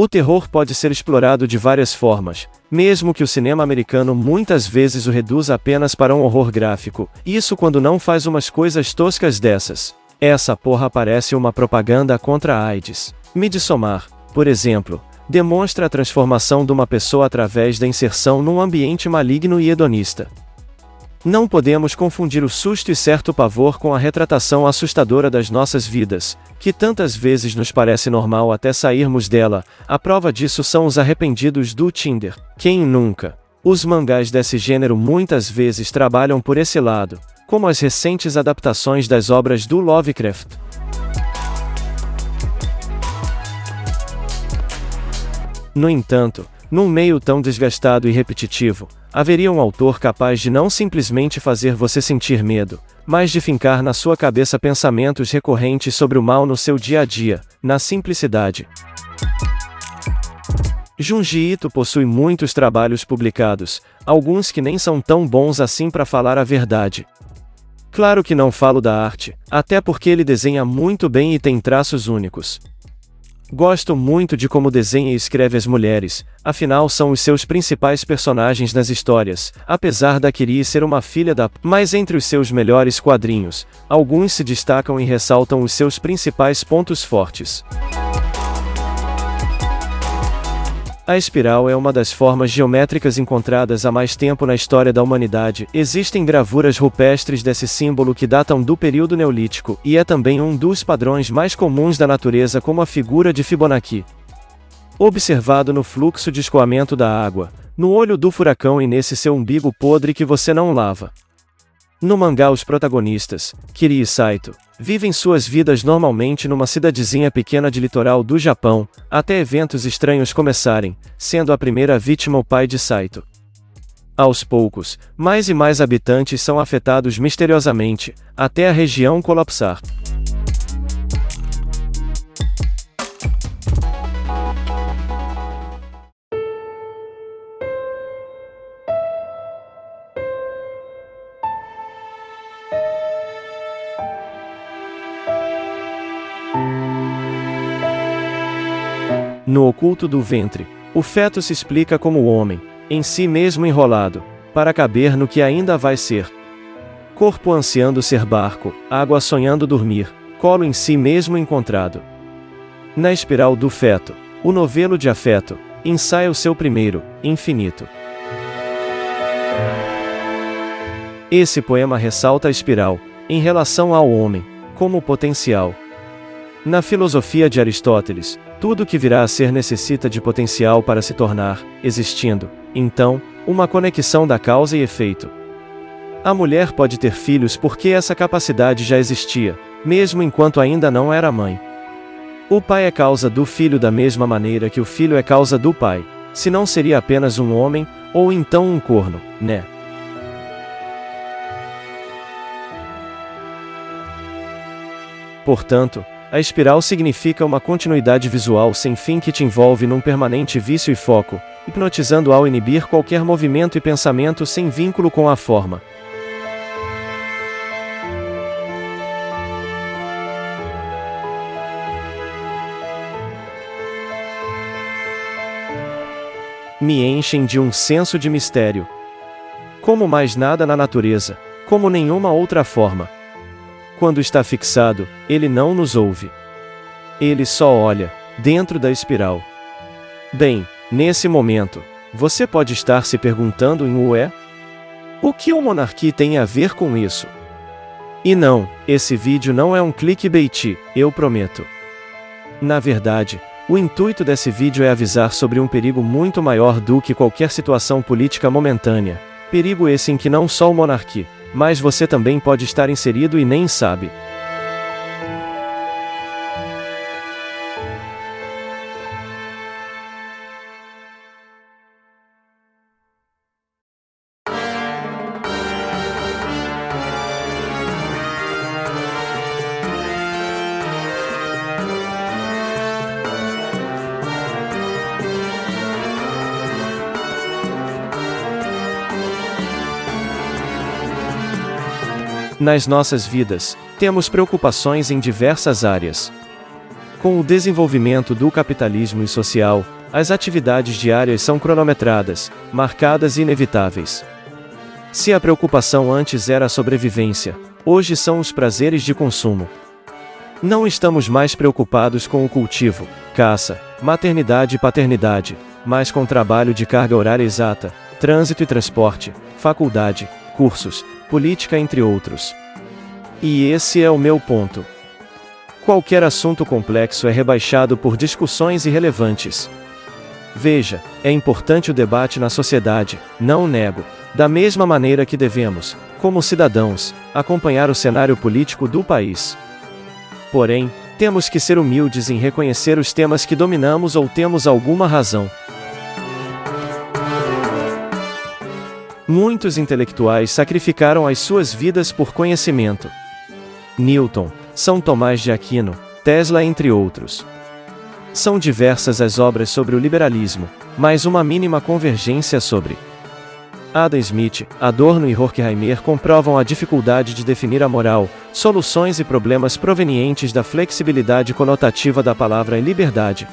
O terror pode ser explorado de várias formas, mesmo que o cinema americano muitas vezes o reduza apenas para um horror gráfico, isso quando não faz umas coisas toscas dessas. Essa porra parece uma propaganda contra a AIDS. Midsommar, por exemplo, demonstra a transformação de uma pessoa através da inserção num ambiente maligno e hedonista. Não podemos confundir o susto e certo pavor com a retratação assustadora das nossas vidas, que tantas vezes nos parece normal até sairmos dela. A prova disso são os arrependidos do Tinder. Quem nunca? Os mangás desse gênero muitas vezes trabalham por esse lado, como as recentes adaptações das obras do Lovecraft. No entanto, num meio tão desgastado e repetitivo, haveria um autor capaz de não simplesmente fazer você sentir medo, mas de fincar na sua cabeça pensamentos recorrentes sobre o mal no seu dia a dia, na simplicidade. Junji Ito possui muitos trabalhos publicados, alguns que nem são tão bons assim para falar a verdade. Claro que não falo da arte, até porque ele desenha muito bem e tem traços únicos. Gosto muito de como desenha e escreve as mulheres, afinal são os seus principais personagens nas histórias, apesar da Kiri ser uma filha da p***. Mas entre os seus melhores quadrinhos, alguns se destacam e ressaltam os seus principais pontos fortes. A espiral é uma das formas geométricas encontradas há mais tempo na história da humanidade. Existem gravuras rupestres desse símbolo que datam do período neolítico, e é também um dos padrões mais comuns da natureza, como a figura de Fibonacci. Observado no fluxo de escoamento da água, no olho do furacão e nesse seu umbigo podre que você não lava. No mangá os protagonistas, Kiri e Saito, vivem suas vidas normalmente numa cidadezinha pequena de litoral do Japão, até eventos estranhos começarem, sendo a primeira vítima o pai de Saito. Aos poucos, mais e mais habitantes são afetados misteriosamente, até a região colapsar. No oculto do ventre, o feto se explica como o homem, em si mesmo enrolado, para caber no que ainda vai ser. Corpo ansiando ser barco, água sonhando dormir, colo em si mesmo encontrado. Na espiral do feto, o novelo de afeto, ensaia o seu primeiro, infinito. Esse poema ressalta a espiral, em relação ao homem, como potencial. Na filosofia de Aristóteles, tudo que virá a ser necessita de potencial para se tornar, existindo, então, uma conexão da causa e efeito. A mulher pode ter filhos porque essa capacidade já existia, mesmo enquanto ainda não era mãe. O pai é causa do filho da mesma maneira que o filho é causa do pai, senão seria apenas um homem, ou então um corno, né? Portanto, a espiral significa uma continuidade visual sem fim que te envolve num permanente vício e foco, hipnotizando ao inibir qualquer movimento e pensamento sem vínculo com a forma. Me enchem de um senso de mistério. Como mais nada na natureza, como nenhuma outra forma. Quando está fixado, ele não nos ouve. Ele só olha, dentro da espiral. Bem, nesse momento, você pode estar se perguntando em ué? O que o Monarque tem a ver com isso? E não, esse vídeo não é um clickbait, eu prometo. Na verdade, o intuito desse vídeo é avisar sobre um perigo muito maior do que qualquer situação política momentânea. Perigo esse em que não só o Monarque, mas você também pode estar inserido e nem sabe. Nas nossas vidas, temos preocupações em diversas áreas. Com o desenvolvimento do capitalismo e social, as atividades diárias são cronometradas, marcadas e inevitáveis. Se a preocupação antes era a sobrevivência, hoje são os prazeres de consumo. Não estamos mais preocupados com o cultivo, caça, maternidade e paternidade, mas com trabalho de carga horária exata, trânsito e transporte, faculdade, cursos, política entre outros. E esse é o meu ponto. Qualquer assunto complexo é rebaixado por discussões irrelevantes. Veja, é importante o debate na sociedade, não o nego, da mesma maneira que devemos, como cidadãos, acompanhar o cenário político do país. Porém, temos que ser humildes em reconhecer os temas que dominamos ou temos alguma razão. Muitos intelectuais sacrificaram as suas vidas por conhecimento. Newton, São Tomás de Aquino, Tesla entre outros. São diversas as obras sobre o liberalismo, mas uma mínima convergência sobre. Adam Smith, Adorno e Horkheimer comprovam a dificuldade de definir a moral, soluções e problemas provenientes da flexibilidade conotativa da palavra liberdade.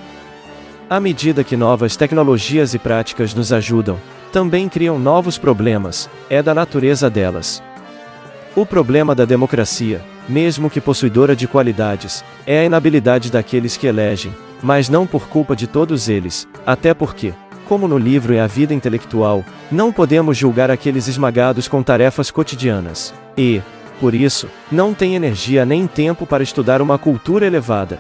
À medida que novas tecnologias e práticas nos ajudam, também criam novos problemas, é da natureza delas. O problema da democracia, mesmo que possuidora de qualidades, é a inabilidade daqueles que elegem, mas não por culpa de todos eles, até porque, como no livro É a Vida Intelectual, não podemos julgar aqueles esmagados com tarefas cotidianas, e, por isso, não têm energia nem tempo para estudar uma cultura elevada.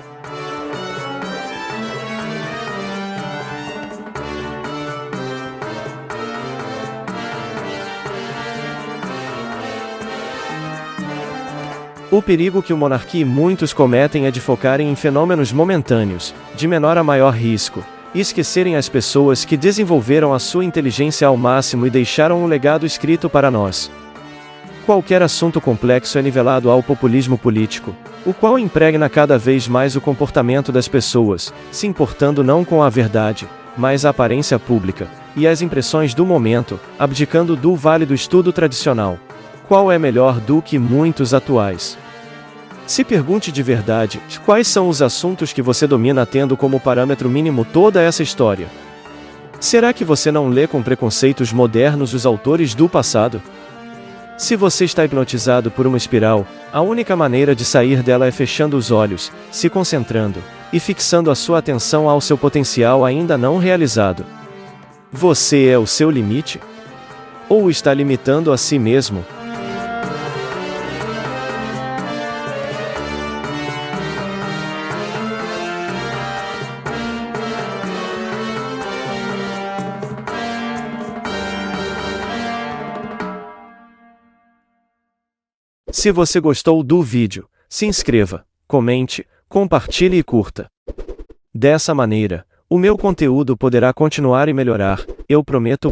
O perigo que o monarca e muitos cometem é de focarem em fenômenos momentâneos, de menor a maior risco, e esquecerem as pessoas que desenvolveram a sua inteligência ao máximo e deixaram um legado escrito para nós. Qualquer assunto complexo é nivelado ao populismo político, o qual impregna cada vez mais o comportamento das pessoas, se importando não com a verdade, mas a aparência pública, e as impressões do momento, abdicando do válido estudo tradicional. Qual é melhor do que muitos atuais? Se pergunte de verdade, quais são os assuntos que você domina tendo como parâmetro mínimo toda essa história? Será que você não lê com preconceitos modernos os autores do passado? Se você está hipnotizado por uma espiral, a única maneira de sair dela é fechando os olhos, se concentrando, e fixando a sua atenção ao seu potencial ainda não realizado. Você é o seu limite? Ou está limitando a si mesmo? Se você gostou do vídeo, se inscreva, comente, compartilhe e curta. Dessa maneira, o meu conteúdo poderá continuar e melhorar, eu prometo.